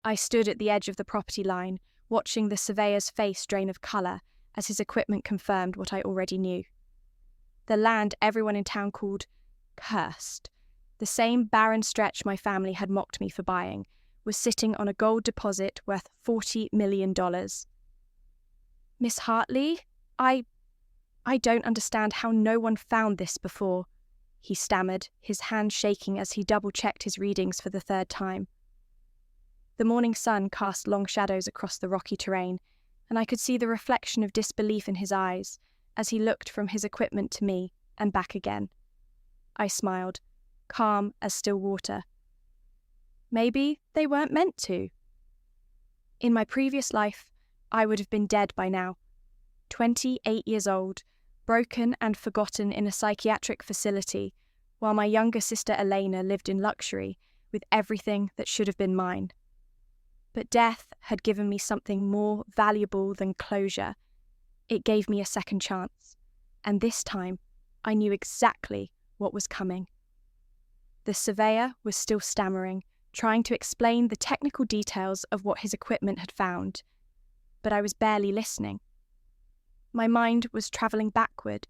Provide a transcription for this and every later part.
I stood at the edge of the property line, watching the surveyor's face drain of colour as his equipment confirmed what I already knew. The land everyone in town called cursed, the same barren stretch my family had mocked me for buying, was sitting on a gold deposit worth $40 million. Miss Hartley, I don't understand how no one found this before, he stammered, his hand shaking as he double-checked his readings for the third time. The morning sun cast long shadows across the rocky terrain, and I could see the reflection of disbelief in his eyes as he looked from his equipment to me and back again. I smiled, calm as still water. Maybe they weren't meant to. In my previous life, I would have been dead by now. 28 years old, broken and forgotten in a psychiatric facility, while my younger sister Elena lived in luxury with everything that should have been mine. But death had given me something more valuable than closure. It gave me a second chance, and this time I knew exactly what was coming. The surveyor was still stammering, trying to explain the technical details of what his equipment had found, but I was barely listening. My mind was travelling backward,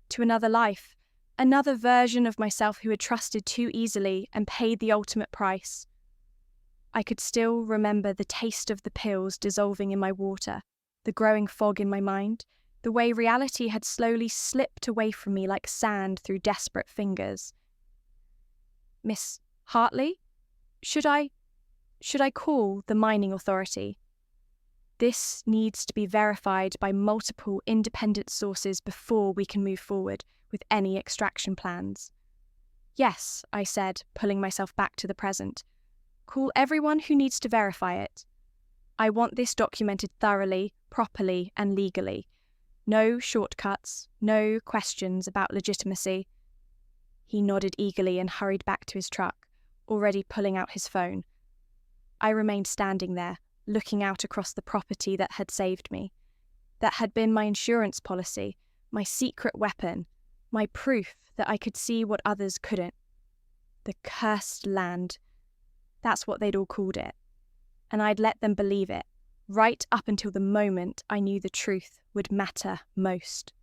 to another life, another version of myself who had trusted too easily and paid the ultimate price. I could still remember the taste of the pills dissolving in my water, the growing fog in my mind, the way reality had slowly slipped away from me like sand through desperate fingers. Miss Hartley? Should I call the mining authority? This needs to be verified by multiple independent sources before we can move forward with any extraction plans. Yes, I said, pulling myself back to the present. Call everyone who needs to verify it. I want this documented thoroughly, properly, and legally. No shortcuts, no questions about legitimacy. He nodded eagerly and hurried back to his truck, already pulling out his phone. I remained standing there, looking out across the property that had saved me, that had been my insurance policy, my secret weapon, my proof that I could see what others couldn't. The cursed land. That's what they'd all called it. And I'd let them believe it, right up until the moment I knew the truth would matter most.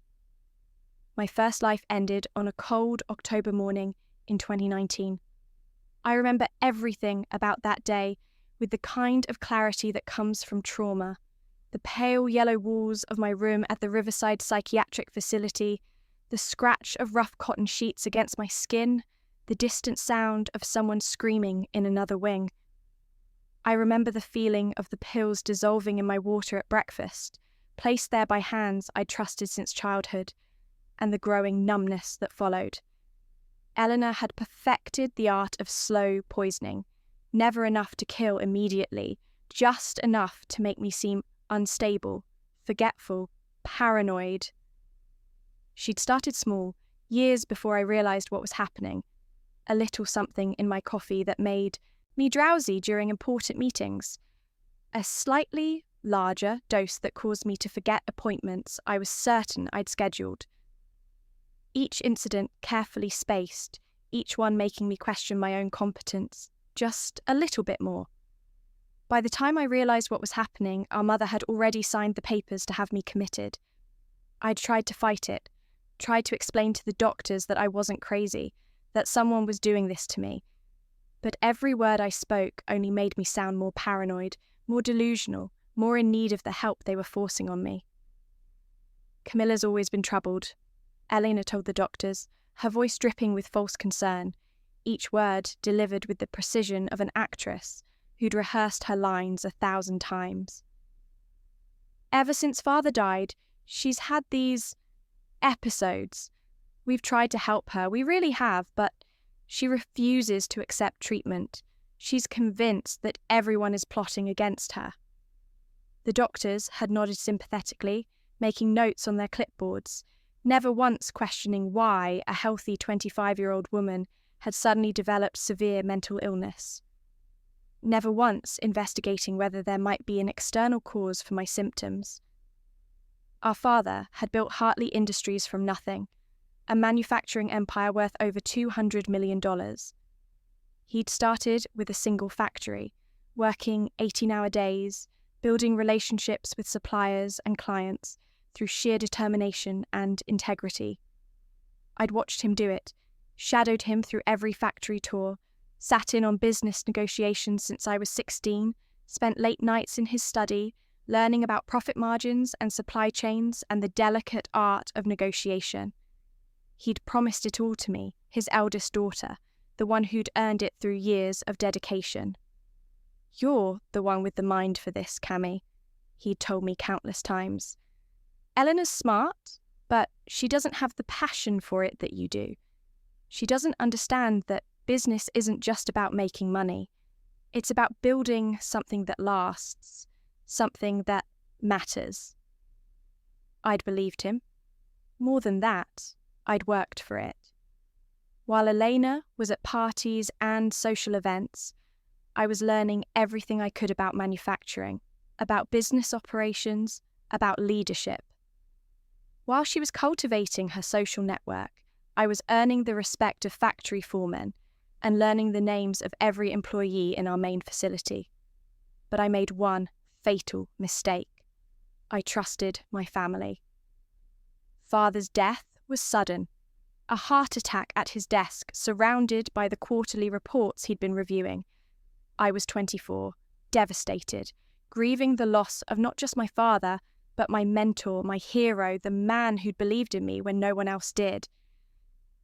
My first life ended on a cold October morning in 2019. I remember everything about that day with the kind of clarity that comes from trauma. The pale yellow walls of my room at the Riverside Psychiatric Facility, the scratch of rough cotton sheets against my skin, the distant sound of someone screaming in another wing. I remember the feeling of the pills dissolving in my water at breakfast, placed there by hands I'd trusted since childhood, and the growing numbness that followed. Eleanor had perfected the art of slow poisoning, never enough to kill immediately, just enough to make me seem unstable, forgetful, paranoid. She'd started small, years before I realised what was happening. A little something in my coffee that made me drowsy during important meetings. A slightly larger dose that caused me to forget appointments I was certain I'd scheduled. Each incident carefully spaced, each one making me question my own competence, just a little bit more. By the time I realised what was happening, our mother had already signed the papers to have me committed. I'd tried to fight it, tried to explain to the doctors that I wasn't crazy, that someone was doing this to me. But every word I spoke only made me sound more paranoid, more delusional, more in need of the help they were forcing on me. Camilla's always been troubled, Elena told the doctors, her voice dripping with false concern, each word delivered with the precision of an actress who'd rehearsed her lines 1,000 times. Ever since father died, she's had these episodes. We've tried to help her, we really have, but she refuses to accept treatment. She's convinced that everyone is plotting against her. The doctors had nodded sympathetically, making notes on their clipboards, never once questioning why a healthy 25-year-old woman had suddenly developed severe mental illness. Never once investigating whether there might be an external cause for my symptoms. Our father had built Hartley Industries from nothing, a manufacturing empire worth over $200 million. He'd started with a single factory, working 18-hour days, building relationships with suppliers and clients through sheer determination and integrity. I'd watched him do it, shadowed him through every factory tour, sat in on business negotiations since I was 16, spent late nights in his study, learning about profit margins and supply chains and the delicate art of negotiation. He'd promised it all to me, his eldest daughter, the one who'd earned it through years of dedication. "You're the one with the mind for this, Cammy," he'd told me countless times. "Eleanor's smart, but she doesn't have the passion for it that you do. She doesn't understand that business isn't just about making money. It's about building something that lasts, something that matters." I'd believed him. More than that, I'd worked for it. While Elena was at parties and social events, I was learning everything I could about manufacturing, about business operations, about leadership. While she was cultivating her social network, I was earning the respect of factory foremen and learning the names of every employee in our main facility. But I made one fatal mistake. I trusted my family. Father's death was sudden. A heart attack at his desk, surrounded by the quarterly reports he'd been reviewing. I was 24, devastated, grieving the loss of not just my father, but my mentor, my hero, the man who'd believed in me when no one else did.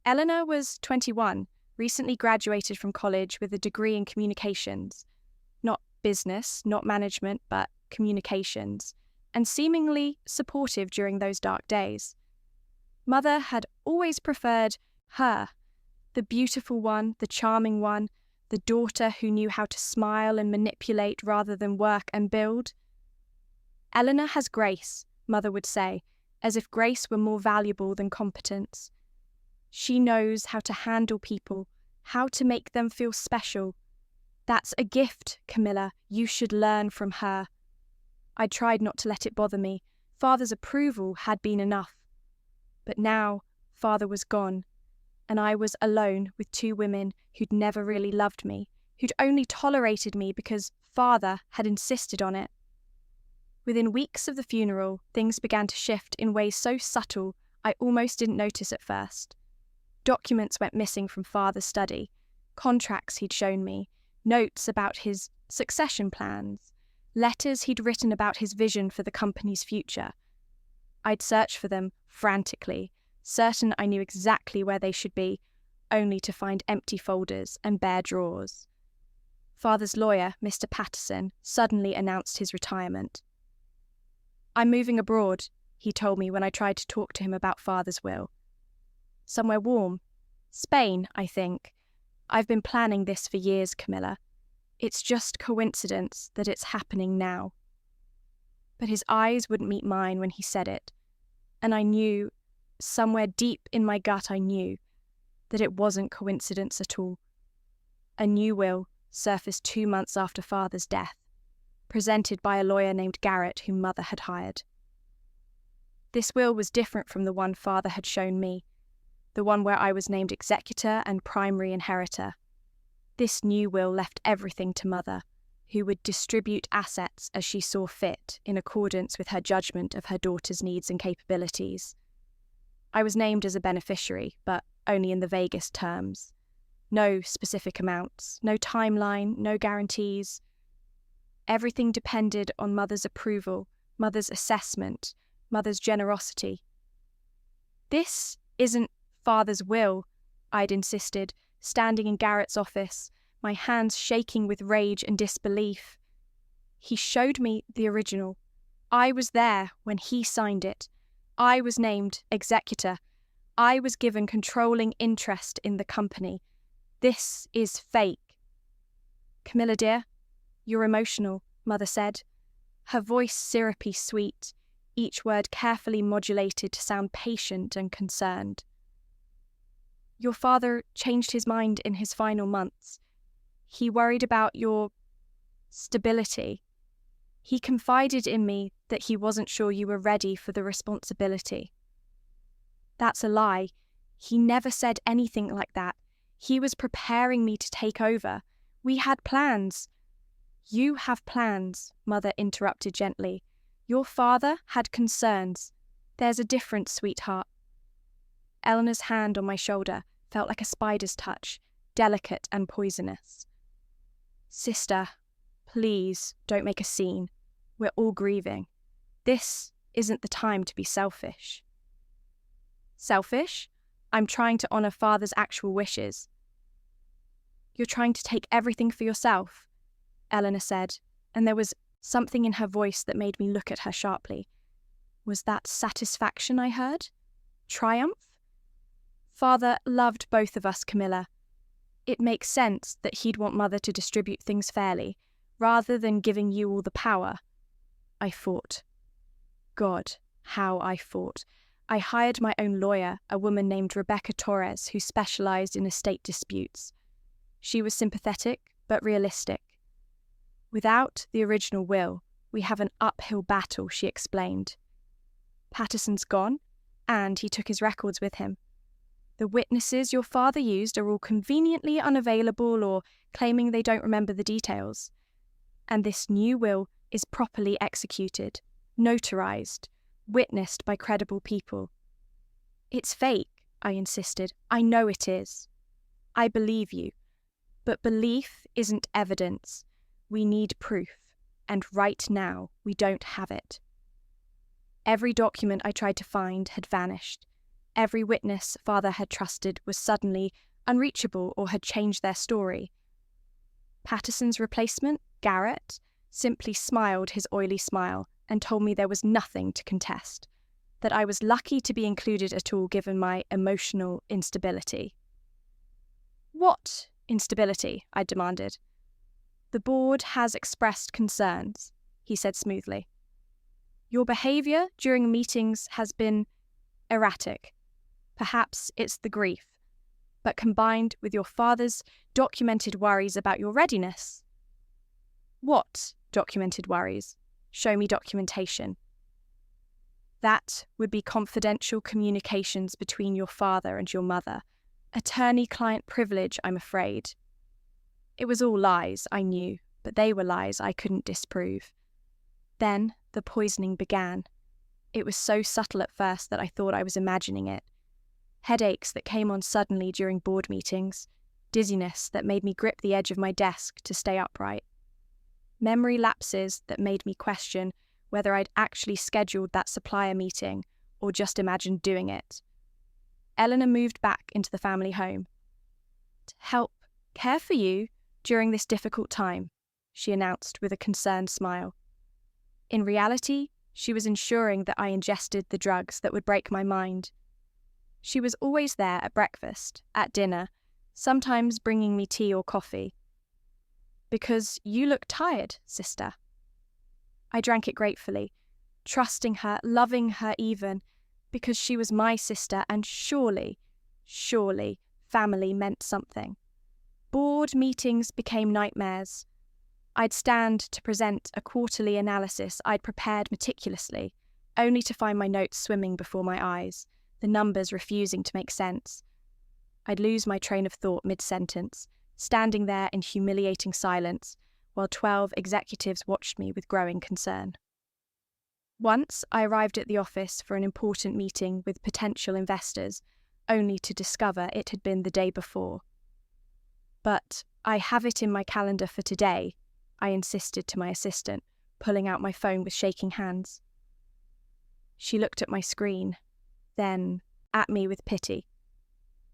Eleanor was 21, recently graduated from college with a degree in communications. Not business, not management, but communications, and seemingly supportive during those dark days. Mother had always preferred her, the beautiful one, the charming one, the daughter who knew how to smile and manipulate rather than work and build. "Eleanor has grace," Mother would say, as if grace were more valuable than competence. "She knows how to handle people, how to make them feel special. That's a gift, Camilla. You should learn from her." I tried not to let it bother me. Father's approval had been enough. But now, Father was gone, and I was alone with two women who'd never really loved me, who'd only tolerated me because Father had insisted on it. Within weeks of the funeral, things began to shift in ways so subtle I almost didn't notice at first. Documents went missing from Father's study, contracts he'd shown me, notes about his succession plans, letters he'd written about his vision for the company's future. I'd search for them frantically, certain I knew exactly where they should be, only to find empty folders and bare drawers. Father's lawyer, Mr. Patterson, suddenly announced his retirement. "I'm moving abroad," he told me when I tried to talk to him about Father's will. "Somewhere warm. Spain, I think. I've been planning this for years, Camilla. It's just coincidence that it's happening now." But his eyes wouldn't meet mine when he said it, and I knew, somewhere deep in my gut I knew, that it wasn't coincidence at all. A new will surfaced 2 months after Father's death, presented by a lawyer named Garrett whom Mother had hired. This will was different from the one Father had shown me, the one where I was named executor and primary inheritor. This new will left everything to Mother, who would distribute assets as she saw fit in accordance with her judgment of her daughter's needs and capabilities. I was named as a beneficiary, but only in the vaguest terms. No specific amounts, no timeline, no guarantees. Everything depended on Mother's approval, Mother's assessment, Mother's generosity. "This isn't Father's will," I'd insisted, standing in Garrett's office, my hands shaking with rage and disbelief. He showed me the original. I was there when he signed it. I was named executor. I was given controlling interest in the company. This is fake. "Camilla, dear, you're emotional," Mother said, her voice syrupy sweet, each word carefully modulated to sound patient and concerned. "Your father changed his mind in his final months. He worried about your stability. He confided in me that he wasn't sure you were ready for the responsibility." "That's a lie. He never said anything like that. He was preparing me to take over. We had plans." You have plans, Mother interrupted gently. Your father had concerns. There's a difference, sweetheart. Eleanor's hand on my shoulder felt like a spider's touch, delicate and poisonous. Sister, please don't make a scene. We're all grieving. This isn't the time to be selfish. Selfish? I'm trying to honour Father's actual wishes. You're trying to take everything for yourself, Eleanor said, and there was something in her voice that made me look at her sharply. Was that satisfaction I heard? Triumph? Father loved both of us, Camilla. It makes sense that he'd want Mother to distribute things fairly, rather than giving you all the power. I fought. God, how I fought. I hired my own lawyer, a woman named Rebecca Torres, who specialised in estate disputes. She was sympathetic, but realistic. Without the original will, we have an uphill battle, she explained. Patterson's gone, and he took his records with him. The witnesses your father used are all conveniently unavailable or claiming they don't remember the details. And this new will is properly executed, notarized, witnessed by credible people. It's fake, I insisted. I know it is. I believe you. But belief isn't evidence. We need proof, and right now we don't have it. Every document I tried to find had vanished. Every witness Father had trusted was suddenly unreachable or had changed their story. Patterson's replacement, Garrett, simply smiled his oily smile and told me there was nothing to contest, that I was lucky to be included at all given my emotional instability. What instability? I demanded. The board has expressed concerns, he said smoothly. Your behaviour during meetings has been erratic. Perhaps it's the grief, but combined with your father's documented worries about your readiness. What documented worries? Show me documentation. That would be confidential communications between your father and your mother. Attorney-client privilege, I'm afraid. It was all lies, I knew, but they were lies I couldn't disprove. Then the poisoning began. It was so subtle at first that I thought I was imagining it. Headaches that came on suddenly during board meetings, dizziness that made me grip the edge of my desk to stay upright. Memory lapses that made me question whether I'd actually scheduled that supplier meeting or just imagined doing it. Eleanor moved back into the family home. To help care for you during this difficult time, she announced with a concerned smile. In reality, she was ensuring that I ingested the drugs that would break my mind. She was always there at breakfast, at dinner, sometimes bringing me tea or coffee. Because you look tired, sister. I drank it gratefully, trusting her, loving her even, because she was my sister and surely, family meant something. Board meetings became nightmares. I'd stand to present a quarterly analysis I'd prepared meticulously, only to find my notes swimming before my eyes, the numbers refusing to make sense. I'd lose my train of thought mid-sentence, standing there in humiliating silence, while 12 executives watched me with growing concern. Once I arrived at the office for an important meeting with potential investors, only to discover it had been the day before. But I have it in my calendar for today, I insisted to my assistant, pulling out my phone with shaking hands. She looked at my screen, then at me with pity.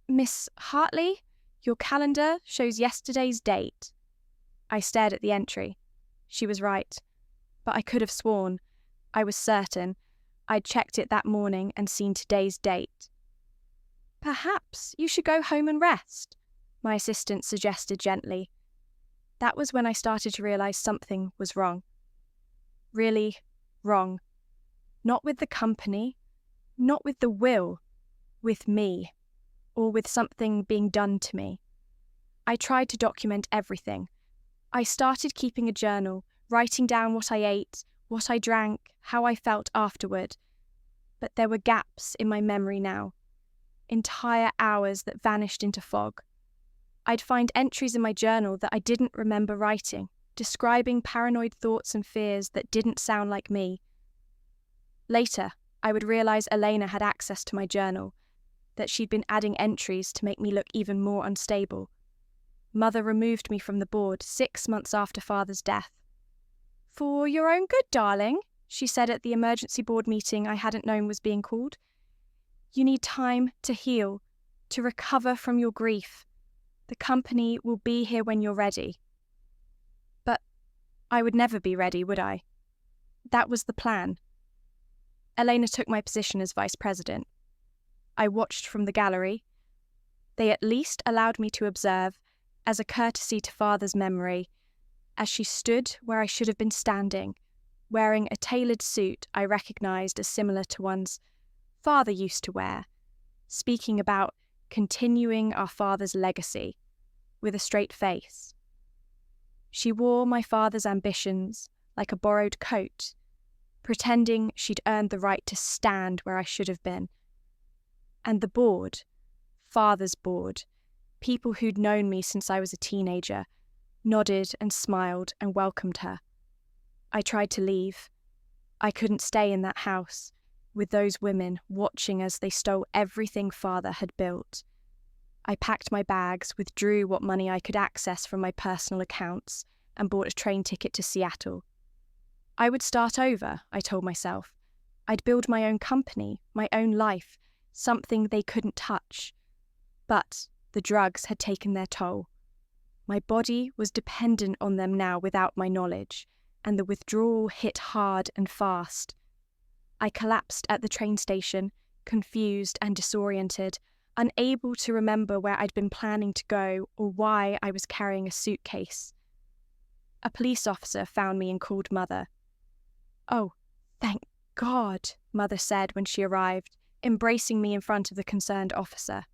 Miss Hartley, your calendar shows yesterday's date. I stared at the entry. She was right, but I could have sworn, I was certain, I'd checked it that morning and seen today's date. Perhaps you should go home and rest, my assistant suggested gently. That was when I started to realise something was wrong. Really wrong. Not with the company, not with the will, with me, or with something being done to me. I tried to document everything. I started keeping a journal, writing down what I ate, what I drank, how I felt afterward. But there were gaps in my memory now. Entire hours that vanished into fog. I'd find entries in my journal that I didn't remember writing. describing paranoid thoughts and fears that didn't sound like me. Later, I would realize Elena had access to my journal, that she'd been adding entries to make me look even more unstable. Mother removed me from the board 6 months after Father's death. "For your own good, darling," she said at the emergency board meeting I hadn't known was being called. "You need time to heal, to recover from your grief. The company will be here when you're ready." But I would never be ready, would I? That was the plan. Elena took my position as vice president. I watched from the gallery. They at least allowed me to observe, as a courtesy to Father's memory, as she stood where I should have been standing, wearing a tailored suit I recognised as similar to ones Father used to wear, speaking about continuing our father's legacy, with a straight face. She wore my father's ambitions like a borrowed coat, pretending she'd earned the right to stand where I should have been. And the board, Father's board, people who'd known me since I was a teenager, nodded and smiled and welcomed her. I tried to leave. I couldn't stay in that house, with those women watching as they stole everything Father had built. I packed my bags, withdrew what money I could access from my personal accounts, and bought a train ticket to Seattle. I would start over, I told myself. I'd build my own company, my own life, something they couldn't touch. But the drugs had taken their toll. My body was dependent on them now without my knowledge, and the withdrawal hit hard and fast. I collapsed at the train station, confused and disoriented, unable to remember where I'd been planning to go or why I was carrying a suitcase. A police officer found me and called Mother. "Oh, thank God," Mother said when she arrived, embracing me in front of the concerned officer.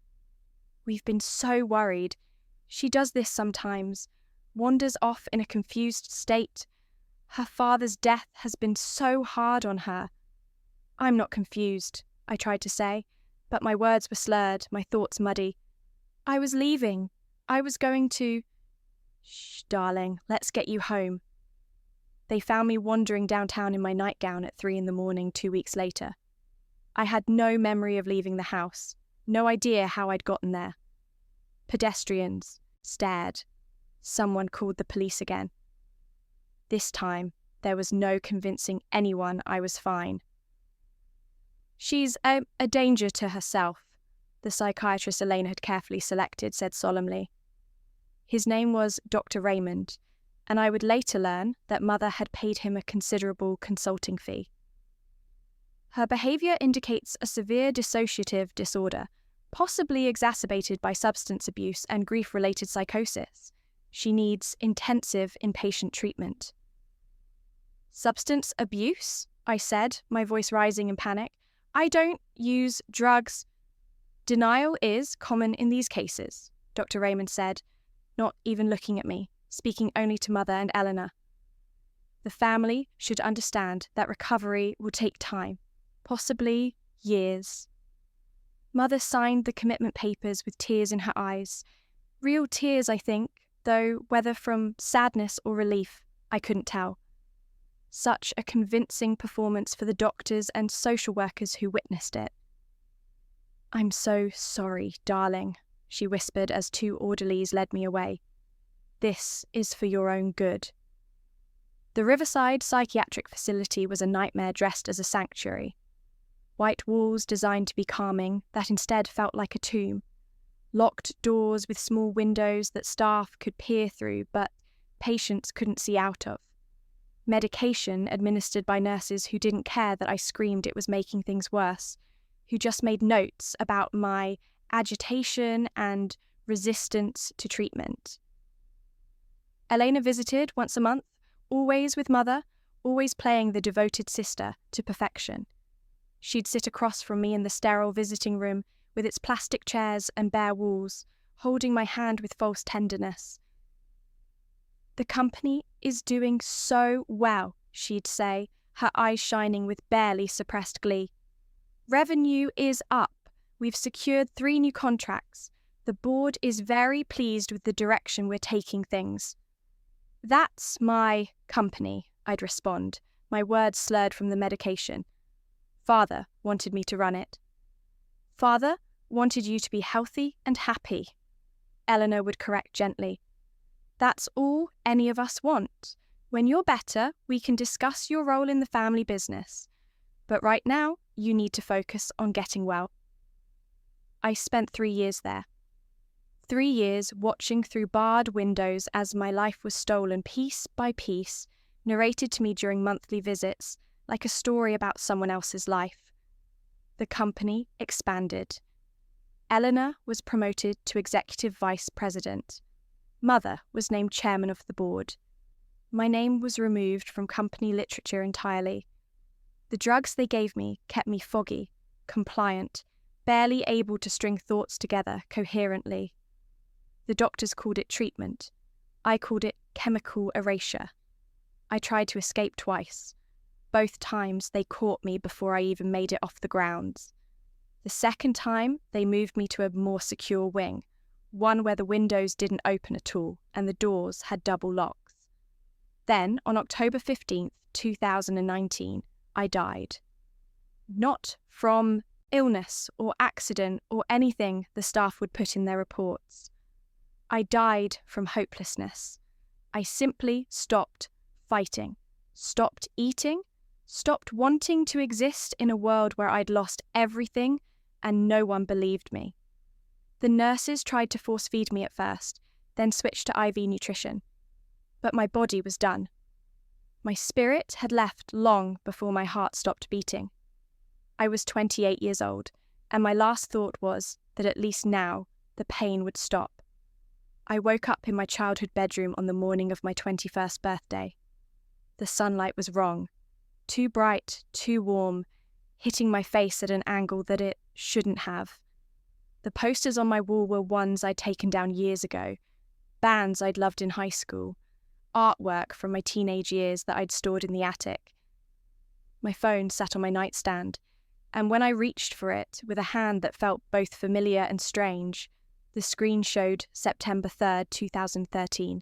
"We've been so worried. She does this sometimes, wanders off in a confused state. Her father's death has been so hard on her." "I'm not confused," I tried to say, but my words were slurred, my thoughts muddy. "I was leaving. I was going to—" "Shh, darling, let's get you home." They found me wandering downtown in my nightgown at 3 a.m. 2 weeks later. I had no memory of leaving the house, no idea how I'd gotten there. Pedestrians stared. Someone called the police again. This time, there was no convincing anyone I was fine. "She's a danger to herself," the psychiatrist Elena had carefully selected said solemnly. His name was Dr. Raymond, and I would later learn that Mother had paid him a considerable consulting fee. "Her behaviour indicates a severe dissociative disorder, possibly exacerbated by substance abuse and grief-related psychosis. She needs intensive inpatient treatment." "Substance abuse?" I said, my voice rising in panic. "I don't use drugs." "Denial is common in these cases," Dr. Raymond said, not even looking at me, speaking only to Mother and Eleanor. "The family should understand that recovery will take time, possibly years." Mother signed the commitment papers with tears in her eyes. Real tears, I think, though whether from sadness or relief, I couldn't tell. Such a convincing performance for the doctors and social workers who witnessed it. "I'm so sorry, darling," she whispered as 2 orderlies led me away. "This is for your own good." The Riverside Psychiatric Facility was a nightmare dressed as a sanctuary. White walls designed to be calming that instead felt like a tomb. Locked doors with small windows that staff could peer through but patients couldn't see out of. Medication administered by nurses who didn't care that I screamed it was making things worse, who just made notes about my agitation and resistance to treatment. Elena visited once a month, always with Mother, always playing the devoted sister to perfection. She'd sit across from me in the sterile visiting room with its plastic chairs and bare walls, holding my hand with false tenderness. "The company is doing so well," she'd say, her eyes shining with barely suppressed glee. "Revenue is up. We've secured 3 new contracts. The board is very pleased with the direction we're taking things." "That's my company," I'd respond, my words slurred from the medication. "Father wanted me to run it." "Father wanted you to be healthy and happy," Eleanor would correct gently. "That's all any of us want. When you're better, we can discuss your role in the family business. But right now, you need to focus on getting well." I spent 3 years there. 3 years watching through barred windows as my life was stolen piece by piece, narrated to me during monthly visits, like a story about someone else's life. The company expanded. Eleanor was promoted to executive vice president. Mother was named chairman of the board. My name was removed from company literature entirely. The drugs they gave me kept me foggy, compliant, barely able to string thoughts together coherently. The doctors called it treatment. I called it chemical erasure. I tried to escape twice. Both times they caught me before I even made it off the grounds. The second time, they moved me to a more secure wing, one where the windows didn't open at all and the doors had double locks. Then, on October 15th, 2019, I died. Not from illness or accident or anything the staff would put in their reports. I died from hopelessness. I simply stopped fighting, stopped eating, stopped wanting to exist in a world where I'd lost everything and no one believed me. The nurses tried to force feed me at first, then switched to IV nutrition. But my body was done. My spirit had left long before my heart stopped beating. I was 28 years old, and my last thought was that at least now the pain would stop. I woke up in my childhood bedroom on the morning of my 21st birthday. The sunlight was wrong. Too bright, too warm, hitting my face at an angle that it shouldn't have. The posters on my wall were ones I'd taken down years ago, bands I'd loved in high school, artwork from my teenage years that I'd stored in the attic. My phone sat on my nightstand, and when I reached for it with a hand that felt both familiar and strange, the screen showed September 3rd, 2013.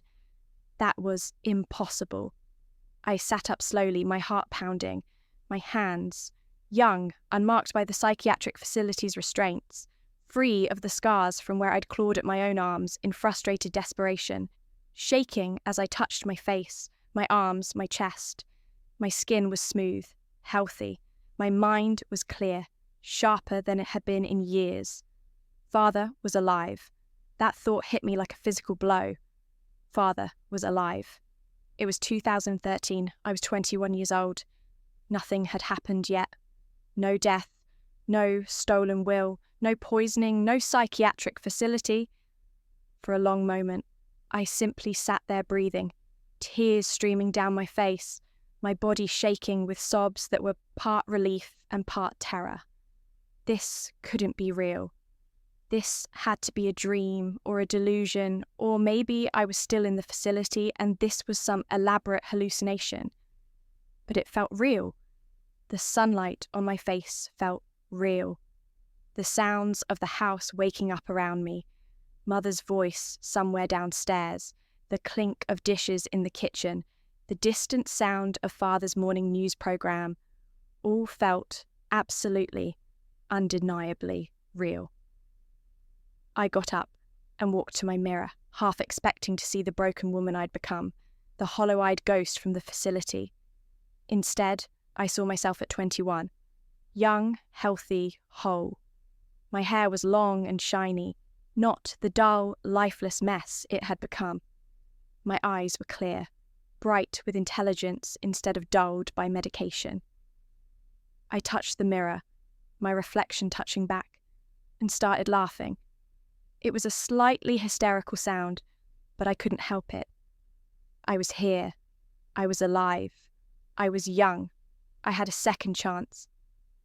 That was impossible. I sat up slowly, my heart pounding, my hands, young, unmarked by the psychiatric facility's restraints, free of the scars from where I'd clawed at my own arms in frustrated desperation, shaking as I touched my face, my arms, my chest. My skin was smooth, healthy. My mind was clear, sharper than it had been in years. Father was alive. That thought hit me like a physical blow. Father was alive. It was 2013. I was 21 years old. Nothing had happened yet. No death, no stolen will, no poisoning, no psychiatric facility. For a long moment, I simply sat there breathing, tears streaming down my face, my body shaking with sobs that were part relief and part terror. This couldn't be real. This had to be a dream or a delusion, or maybe I was still in the facility and this was some elaborate hallucination. But it felt real. The sunlight on my face felt real. The sounds of the house waking up around me, Mother's voice somewhere downstairs, the clink of dishes in the kitchen, the distant sound of Father's morning news program, all felt absolutely, undeniably real. I got up and walked to my mirror, half expecting to see the broken woman I'd become, the hollow-eyed ghost from the facility. Instead, I saw myself at 21, young, healthy, whole. My hair was long and shiny, not the dull, lifeless mess it had become. My eyes were clear, bright with intelligence instead of dulled by medication. I touched the mirror, my reflection touching back, and started laughing. It was a slightly hysterical sound, but I couldn't help it. I was here. I was alive. I was young. I had a second chance.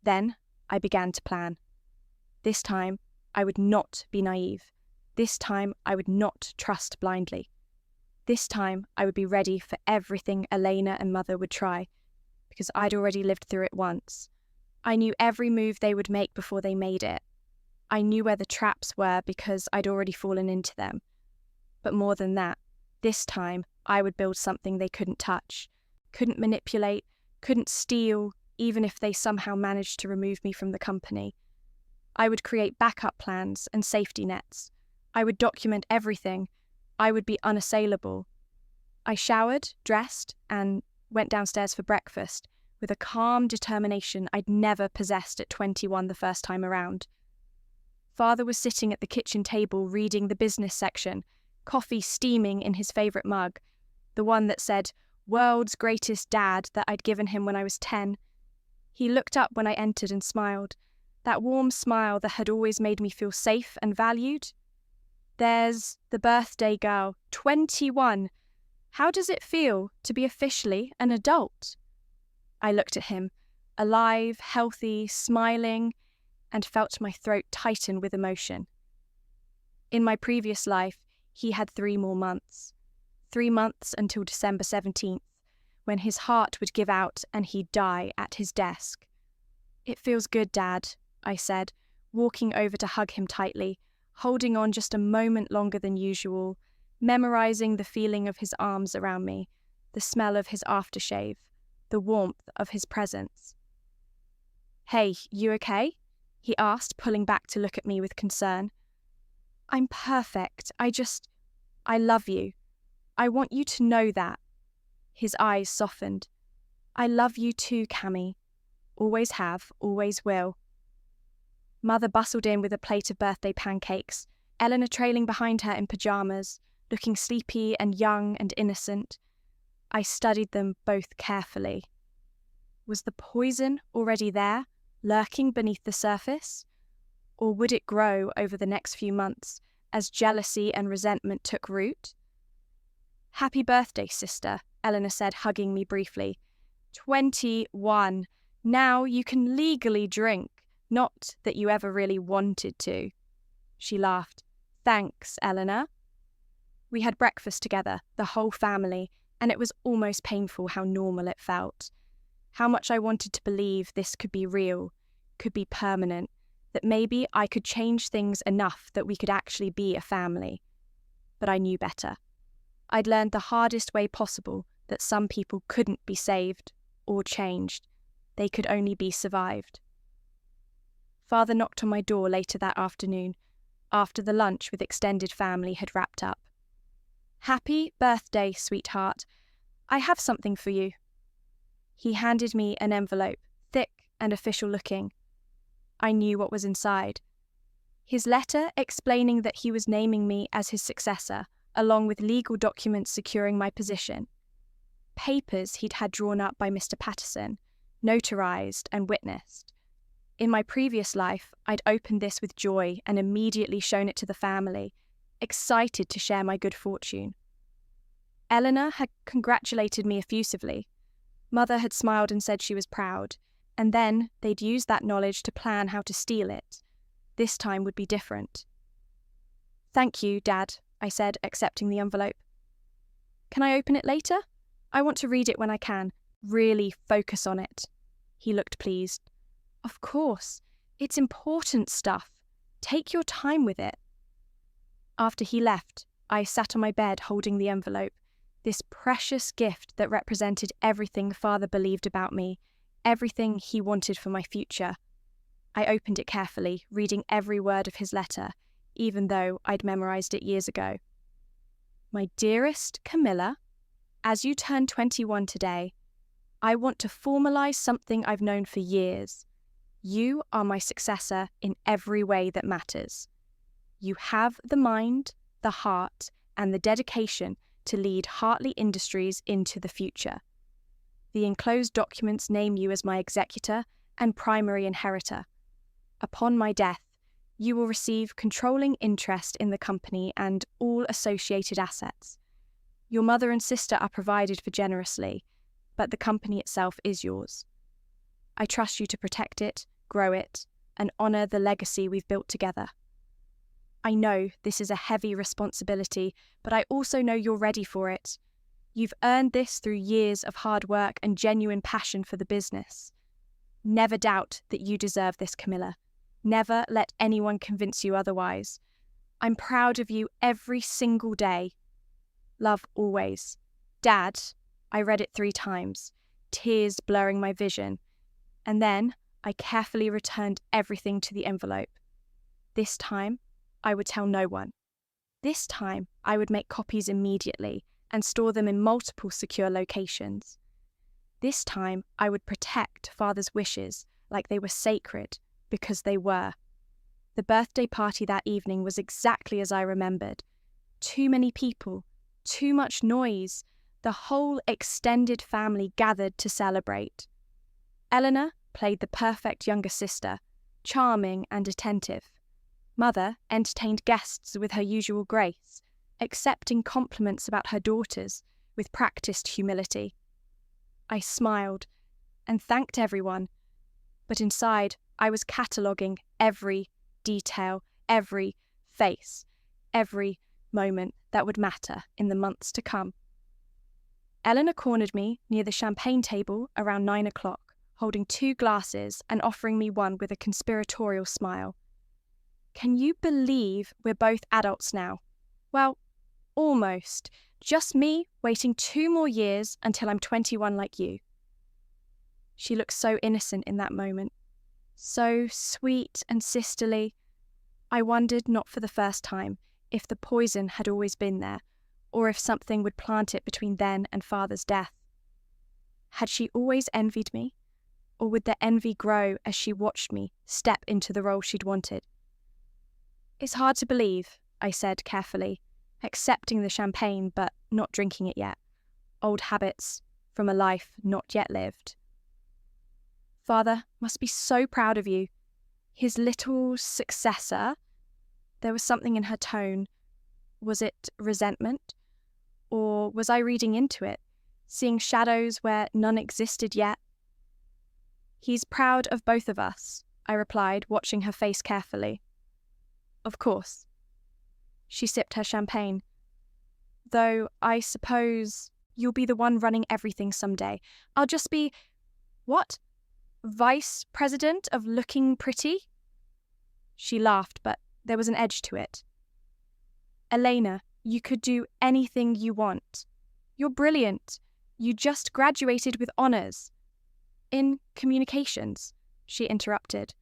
Then I began to plan. This time, I would not be naive. This time, I would not trust blindly. This time, I would be ready for everything Elena and Mother would try, because I'd already lived through it once. I knew every move they would make before they made it. I knew where the traps were because I'd already fallen into them. But more than that, this time I would build something they couldn't touch, couldn't manipulate, couldn't steal, even if they somehow managed to remove me from the company. I would create backup plans and safety nets. I would document everything. I would be unassailable. I showered, dressed, and went downstairs for breakfast with a calm determination I'd never possessed at 21 the first time around. Father was sitting at the kitchen table reading the business section, coffee steaming in his favourite mug, the one that said, "World's Greatest Dad," that I'd given him when I was 10. He looked up when I entered and smiled, that warm smile that had always made me feel safe and valued. "There's the birthday girl, 21. How does it feel to be officially an adult?" I looked at him, alive, healthy, smiling, and felt my throat tighten with emotion. In my previous life, he had 3 more months. 3 months until December 17th, when his heart would give out and he'd die at his desk. "It feels good, Dad," I said, walking over to hug him tightly, holding on just a moment longer than usual, memorizing the feeling of his arms around me, the smell of his aftershave, the warmth of his presence. "Hey, you okay?" he asked, pulling back to look at me with concern. "I'm perfect. I love you. I want you to know that." His eyes softened. "I love you too, Cammy. Always have, always will." Mother bustled in with a plate of birthday pancakes, Eleanor trailing behind her in pyjamas, looking sleepy and young and innocent. I studied them both carefully. Was the poison already there, lurking beneath the surface? Or would it grow over the next few months as jealousy and resentment took root? "Happy birthday, sister," Eleanor said, hugging me briefly. 21. Now you can legally drink, not that you ever really wanted to. She laughed. "Thanks, Eleanor." We had breakfast together, the whole family, and it was almost painful how normal it felt. How much I wanted to believe this could be real, could be permanent, that maybe I could change things enough that we could actually be a family. But I knew better. I'd learned the hardest way possible that some people couldn't be saved or changed. They could only be survived. Father knocked on my door later that afternoon, after the lunch with extended family had wrapped up. "Happy birthday, sweetheart. I have something for you." He handed me an envelope, thick and official looking. I knew what was inside. His letter explaining that he was naming me as his successor, along with legal documents securing my position. Papers he'd had drawn up by Mr. Patterson, notarized and witnessed. In my previous life, I'd opened this with joy and immediately shown it to the family, excited to share my good fortune. Eleanor had congratulated me effusively. Mother had smiled and said she was proud, and then they'd used that knowledge to plan how to steal it. This time would be different. "Thank you, Dad," I said, accepting the envelope. "Can I open it later? I want to read it when I can, really focus on it." He looked pleased. "Of course. It's important stuff. Take your time with it." After he left, I sat on my bed holding the envelope, this precious gift that represented everything Father believed about me, everything he wanted for my future. I opened it carefully, reading every word of his letter, even though I'd memorized it years ago. "My dearest Camilla, as you turn 21 today, I want to formalize something I've known for years. You are my successor in every way that matters. You have the mind, the heart, and the dedication to lead Hartley Industries into the future. The enclosed documents name you as my executor and primary inheritor. Upon my death, you will receive controlling interest in the company and all associated assets. Your mother and sister are provided for generously, but the company itself is yours. I trust you to protect it, grow it, and honour the legacy we've built together. I know this is a heavy responsibility, but I also know you're ready for it. You've earned this through years of hard work and genuine passion for the business. Never doubt that you deserve this, Camilla. Never let anyone convince you otherwise. I'm proud of you every single day. Love always, Dad, I read it 3 times, tears blurring my vision, and then I carefully returned everything to the envelope. This time, I would tell no one. This time, I would make copies immediately and store them in multiple secure locations. This time, I would protect Father's wishes like they were sacred, because they were. The birthday party that evening was exactly as I remembered. Too many people, too much noise, the whole extended family gathered to celebrate. Eleanor played the perfect younger sister, charming and attentive. Mother entertained guests with her usual grace, accepting compliments about her daughters with practiced humility. I smiled and thanked everyone, but inside I was cataloguing every detail, every face, every moment that would matter in the months to come. Eleanor cornered me near the champagne table around 9 o'clock, holding 2 glasses and offering me one with a conspiratorial smile. Can you believe we're both adults now? Well, almost. Just me waiting 2 more years until I'm 21 like you. She looked so innocent in that moment, so sweet and sisterly. I wondered, not for the first time, if the poison had always been there, or if something would plant it between then and Father's death. Had she always envied me, or would the envy grow as she watched me step into the role she'd wanted? It's hard to believe, I said carefully, accepting the champagne but not drinking it yet. Old habits from a life not yet lived. Father must be so proud of you. His little successor. There was something in her tone. Was it resentment? Or was I reading into it, seeing shadows where none existed yet? He's proud of both of us, I replied, watching her face carefully. Of course. She sipped her champagne. Though I suppose you'll be the one running everything someday. I'll just be, what? Vice President of looking pretty? She laughed, but there was an edge to it. Elena, you could do anything you want. You're brilliant. You just graduated with honours. In communications, she interrupted.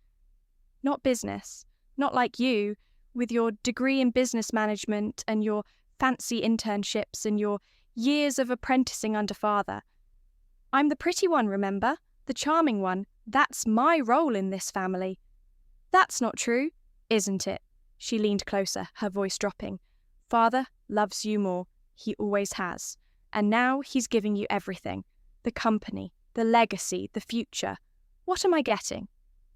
Not business. Not like you, with your degree in business management and your fancy internships and your years of apprenticing under Father. I'm the pretty one, remember? The charming one. That's my role in this family. That's not true, isn't it? She leaned closer, her voice dropping. Father loves you more. He always has. And now he's giving you everything. The company, the legacy, the future. What am I getting?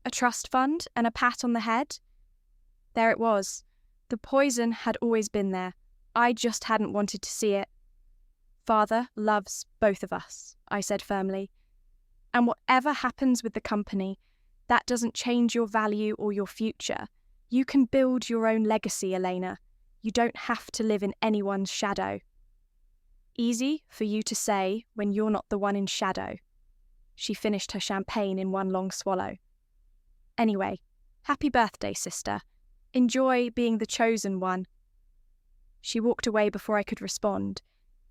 A trust fund and a pat on the head? There it was. The poison had always been there. I just hadn't wanted to see it. Father loves both of us, I said firmly. And whatever happens with the company, that doesn't change your value or your future. You can build your own legacy, Elena. You don't have to live in anyone's shadow. Easy for you to say when you're not the one in shadow. She finished her champagne in one long swallow. Anyway, happy birthday, sister. Enjoy being the chosen one. She walked away before I could respond,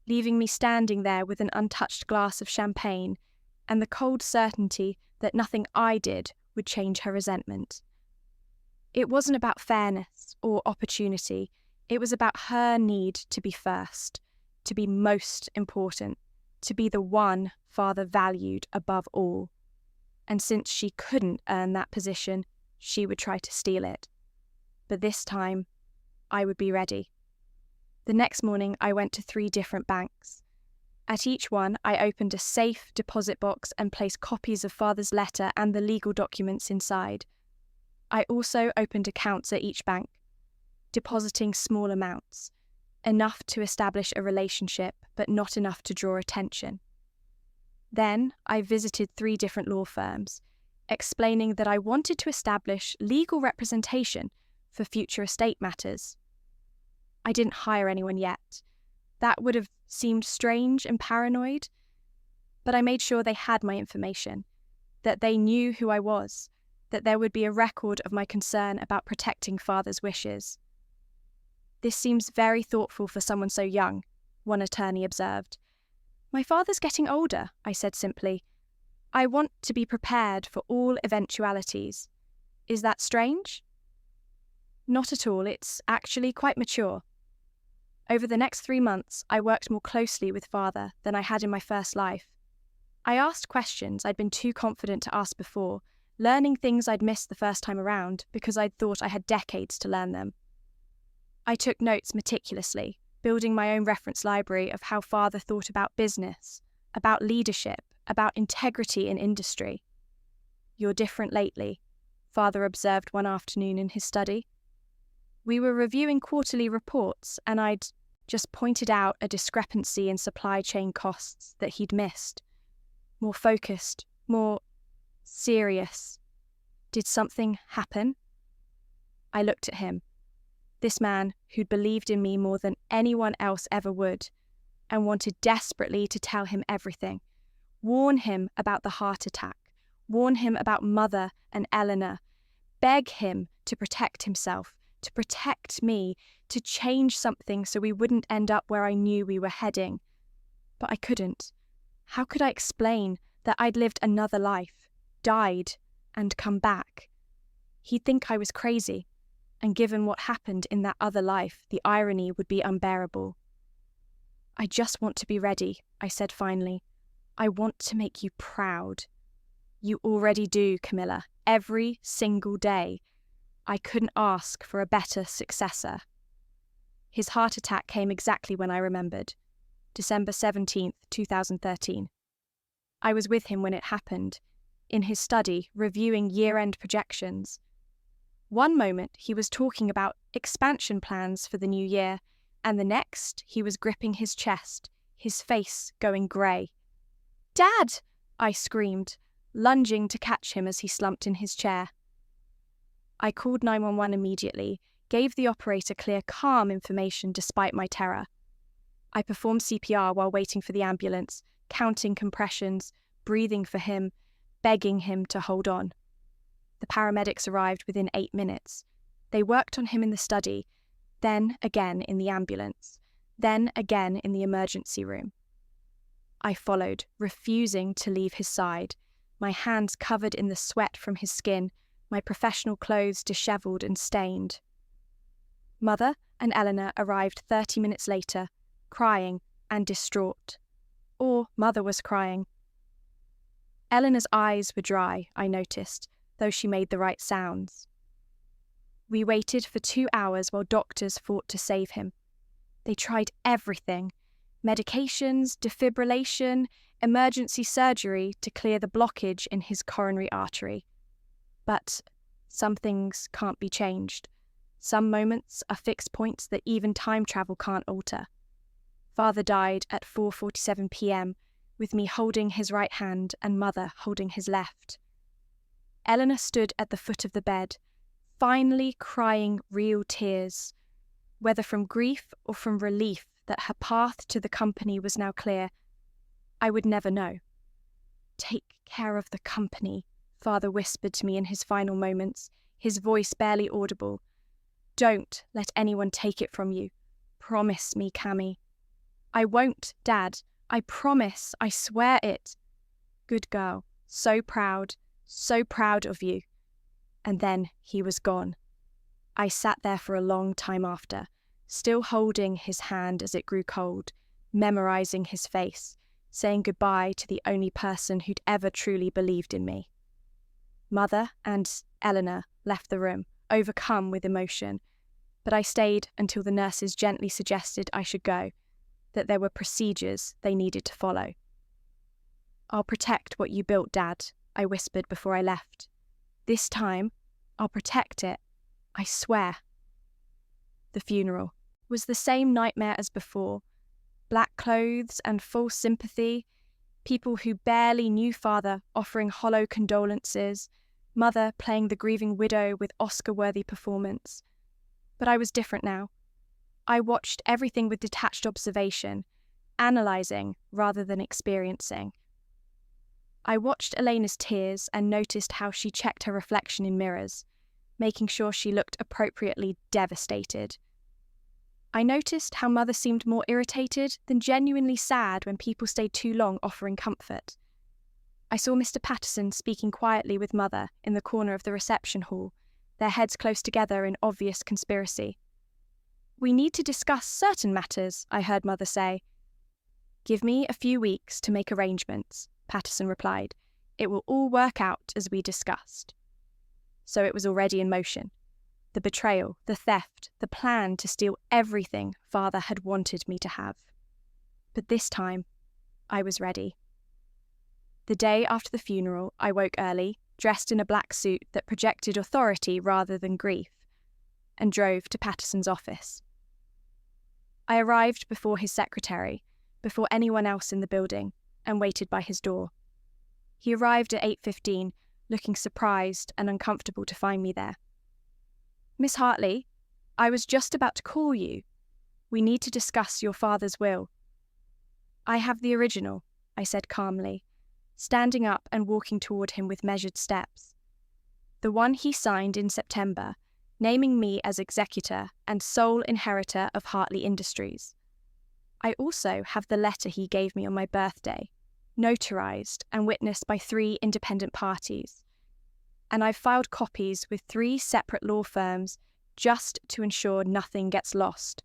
leaving me standing there with an untouched glass of champagne and the cold certainty that nothing I did would change her resentment. It wasn't about fairness or opportunity. It was about her need to be first, to be most important, to be the one Father valued above all. And since she couldn't earn that position, she would try to steal it. But this time, I would be ready. The next morning, I went to 3 different banks. At each one, I opened a safe deposit box and placed copies of Father's letter and the legal documents inside. I also opened accounts at each bank, depositing small amounts, enough to establish a relationship, but not enough to draw attention. Then I visited 3 different law firms, explaining that I wanted to establish legal representation for future estate matters. I didn't hire anyone yet. That would have seemed strange and paranoid, but I made sure they had my information, that they knew who I was, that there would be a record of my concern about protecting Father's wishes. This seems very thoughtful for someone so young, one attorney observed, My father's getting older, I said simply. I want to be prepared for all eventualities. Is that strange? Not at all, it's actually quite mature. Over the next 3 months, I worked more closely with father than I had in my first life. I asked questions I'd been too confident to ask before, learning things I'd missed the first time around because I'd thought I had decades to learn them. I took notes meticulously, building my own reference library of how father thought about business, about leadership, about integrity in industry. You're different lately, father observed one afternoon in his study. We were reviewing quarterly reports and I'd just pointed out a discrepancy in supply chain costs that he'd missed. More focused, more serious. Did something happen? I looked at him, this man who'd believed in me more than anyone else ever would, and wanted desperately to tell him everything, warn him about the heart attack, warn him about Mother and Eleanor, beg him to protect himself, to protect me, to change something so we wouldn't end up where I knew we were heading. But I couldn't. How could I explain that I'd lived another life, died, and come back? He'd think I was crazy, and given what happened in that other life, the irony would be unbearable. I just want to be ready, I said finally. I want to make you proud. You already do, Camilla, every single day. I couldn't ask for a better successor. His heart attack came exactly when I remembered. December 17th, 2013. I was with him when it happened, in his study, reviewing year-end projections. One moment he was talking about expansion plans for the new year, and the next he was gripping his chest, his face going grey. "Dad!" I screamed, lunging to catch him as he slumped in his chair. I called 911 immediately, gave the operator clear, calm information despite my terror. I performed CPR while waiting for the ambulance, counting compressions, breathing for him, begging him to hold on. The paramedics arrived within 8 minutes. They worked on him in the study, then again in the ambulance, then again in the emergency room. I followed, refusing to leave his side, my hands covered in the sweat from his skin, my professional clothes dishevelled and stained. Mother and Eleanor arrived 30 minutes later, crying and distraught. Or Mother was crying. Eleanor's eyes were dry, I noticed, though she made the right sounds. We waited for 2 hours while doctors fought to save him. They tried everything: medications, defibrillation, emergency surgery to clear the blockage in his coronary artery. But some things can't be changed. Some moments are fixed points that even time travel can't alter. Father died at 4:47 p.m, with me holding his right hand and Mother holding his left. Eleanor stood at the foot of the bed, finally crying real tears, whether from grief or from relief that her path to the company was now clear. I would never know. "Take care of the company," Father whispered to me in his final moments, his voice barely audible. "Don't let anyone take it from you. Promise me, Cammy." "I won't, Dad. I promise. I swear it." "Good girl. So proud of you." And then he was gone. I sat there for a long time after, still holding his hand as it grew cold, memorizing his face, saying goodbye to the only person who'd ever truly believed in me. Mother and Eleanor left the room, overcome with emotion, but I stayed until the nurses gently suggested I should go, that there were procedures they needed to follow. "I'll protect what you built, Dad," I whispered before I left. "This time, I'll protect it. I swear." The funeral was the same nightmare as before. Black clothes and false sympathy, people who barely knew Father offering hollow condolences, Mother playing the grieving widow with Oscar-worthy performance. But I was different now. I watched everything with detached observation, analysing rather than experiencing. I watched Elena's tears and noticed how she checked her reflection in mirrors, making sure she looked appropriately devastated. I noticed how Mother seemed more irritated than genuinely sad when people stayed too long offering comfort. I saw Mr. Patterson speaking quietly with Mother in the corner of the reception hall, their heads close together in obvious conspiracy. "We need to discuss certain matters," I heard Mother say. "Give me a few weeks to make arrangements," Patterson replied. "It will all work out as we discussed." So it was already in motion. The betrayal, the theft, the plan to steal everything Father had wanted me to have. But this time, I was ready. The day after the funeral, I woke early, dressed in a black suit that projected authority rather than grief, and drove to Patterson's office. I arrived before his secretary, before anyone else in the building, and waited by his door. He arrived at 8:15, looking surprised and uncomfortable to find me there. "Miss Hartley, I was just about to call you. We need to discuss your father's will." "I have the original," I said calmly, standing up and walking toward him with measured steps. "The one he signed in September, naming me as executor and sole inheritor of Hartley Industries. I also have the letter he gave me on my birthday, notarized and witnessed by 3 independent parties. And I've filed copies with 3 separate law firms just to ensure nothing gets lost."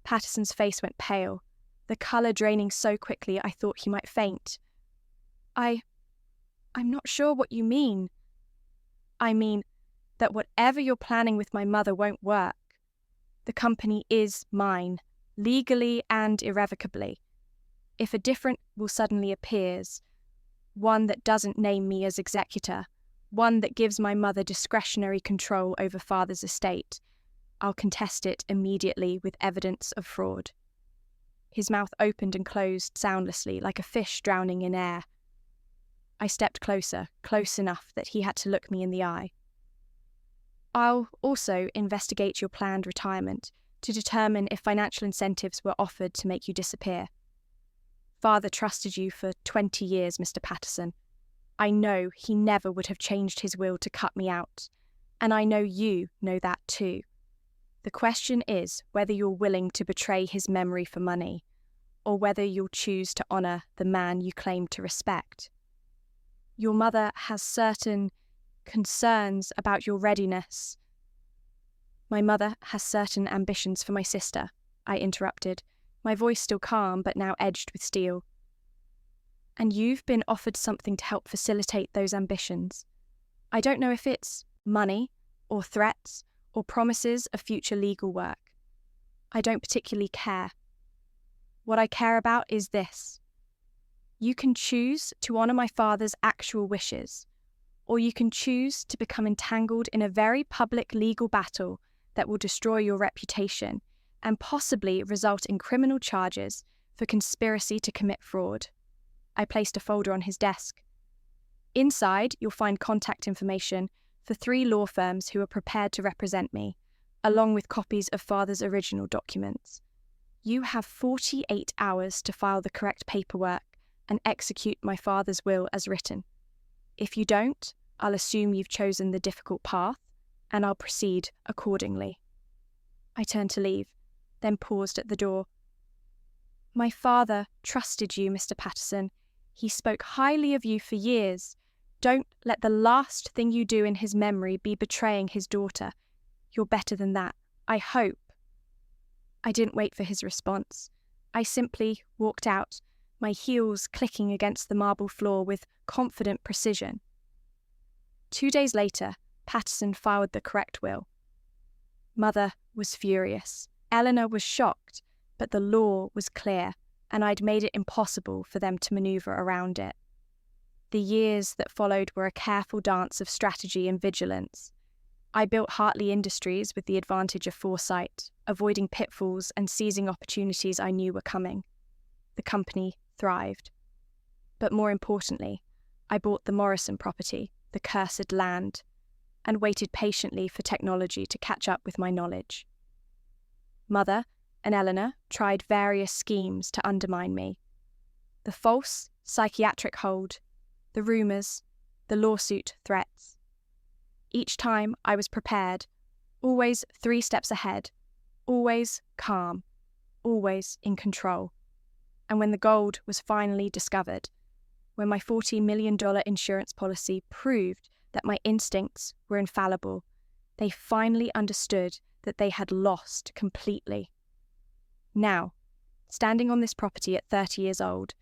Patterson's face went pale, the colour draining so quickly I thought he might faint. I'm not sure what you mean." "I mean that whatever you're planning with my mother won't work. The company is mine, legally and irrevocably. If a different will suddenly appears, one that doesn't name me as executor, one that gives my mother discretionary control over Father's estate, I'll contest it immediately with evidence of fraud." His mouth opened and closed soundlessly, like a fish drowning in air. I stepped closer, close enough that he had to look me in the eye. "I'll also investigate your planned retirement to determine if financial incentives were offered to make you disappear. Father trusted you for 20 years, Mr. Patterson. I know he never would have changed his will to cut me out, and I know you know that too. The question is whether you're willing to betray his memory for money, or whether you'll choose to honour the man you claim to respect. Your mother has certain concerns about your readiness." "My mother has certain ambitions for my sister," I interrupted, my voice still calm but now edged with steel. "And you've been offered something to help facilitate those ambitions. I don't know if it's money, or threats, or promises of future legal work. I don't particularly care. What I care about is this. You can choose to honour my father's actual wishes, or you can choose to become entangled in a very public legal battle that will destroy your reputation and possibly result in criminal charges for conspiracy to commit fraud." I placed a folder on his desk. "Inside, you'll find contact information for 3 law firms who are prepared to represent me, along with copies of Father's original documents. You have 48 hours to file the correct paperwork and execute my father's will as written. If you don't, I'll assume you've chosen the difficult path, and I'll proceed accordingly." I turned to leave, then paused at the door. "My father trusted you, Mr. Patterson. He spoke highly of you for years. Don't let the last thing you do in his memory be betraying his daughter. You're better than that, I hope." I didn't wait for his response. I simply walked out, my heels clicking against the marble floor with confident precision. 2 days later, Patterson filed the correct will. Mother was furious. Eleanor was shocked, but the law was clear, and I'd made it impossible for them to maneuver around it. The years that followed were a careful dance of strategy and vigilance. I built Hartley Industries with the advantage of foresight, avoiding pitfalls and seizing opportunities I knew were coming. The company thrived. But more importantly, I bought the Morrison property, the cursed land, and waited patiently for technology to catch up with my knowledge. Mother and Eleanor tried various schemes to undermine me. The false psychiatric hold, the rumours, the lawsuit threats. Each time I was prepared, always 3 steps ahead, always calm, always in control. And when the gold was finally discovered, when my $40 million insurance policy proved that my instincts were infallible, they finally understood that they had lost completely. Now, standing on this property at 30 years old,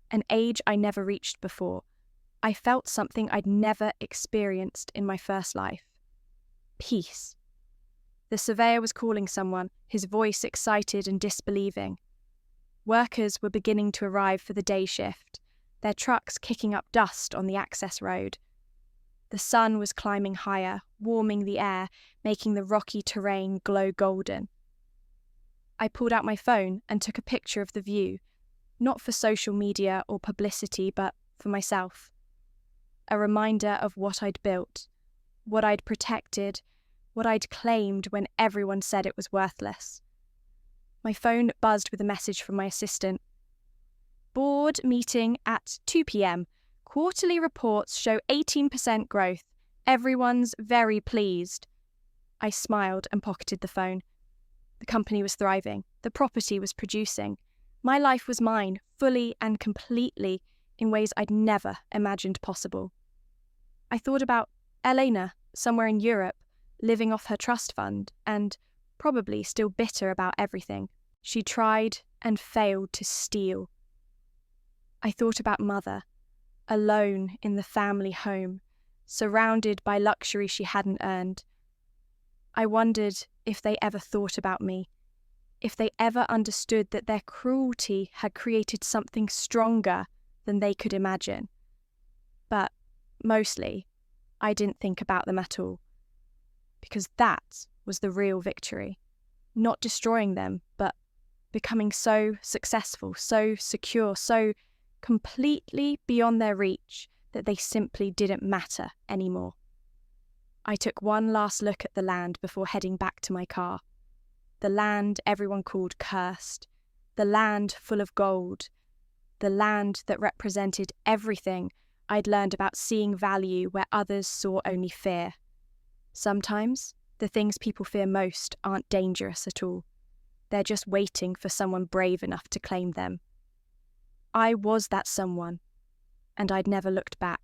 an age I never reached before, I felt something I'd never experienced in my first life. Peace. The surveyor was calling someone, his voice excited and disbelieving. Workers were beginning to arrive for the day shift, their trucks kicking up dust on the access road. The sun was climbing higher, warming the air, making the rocky terrain glow golden. I pulled out my phone and took a picture of the view, not for social media or publicity, but for myself. A reminder of what I'd built, what I'd protected, what I'd claimed when everyone said it was worthless. My phone buzzed with a message from my assistant. Board meeting at 2 p.m. Quarterly reports show 18% growth. Everyone's very pleased. I smiled and pocketed the phone. The company was thriving. The property was producing. My life was mine, fully and completely, in ways I'd never imagined possible. I thought about Elena, somewhere in Europe, living off her trust fund, and probably still bitter about everything she tried and failed to steal. I thought about Mother, alone in the family home, surrounded by luxury she hadn't earned. I wondered if they ever thought about me, if they ever understood that their cruelty had created something stronger than they could imagine. But mostly, I didn't think about them at all, because that was the real victory. Not destroying them, but becoming so successful, so secure, so completely beyond their reach that they simply didn't matter anymore. I took one last look at the land before heading back to my car. The land everyone called cursed, the land full of gold, the land that represented everything I'd learned about seeing value where others saw only fear. Sometimes the things people fear most aren't dangerous at all. They're just waiting for someone brave enough to claim them. I was that someone, and I'd never looked back.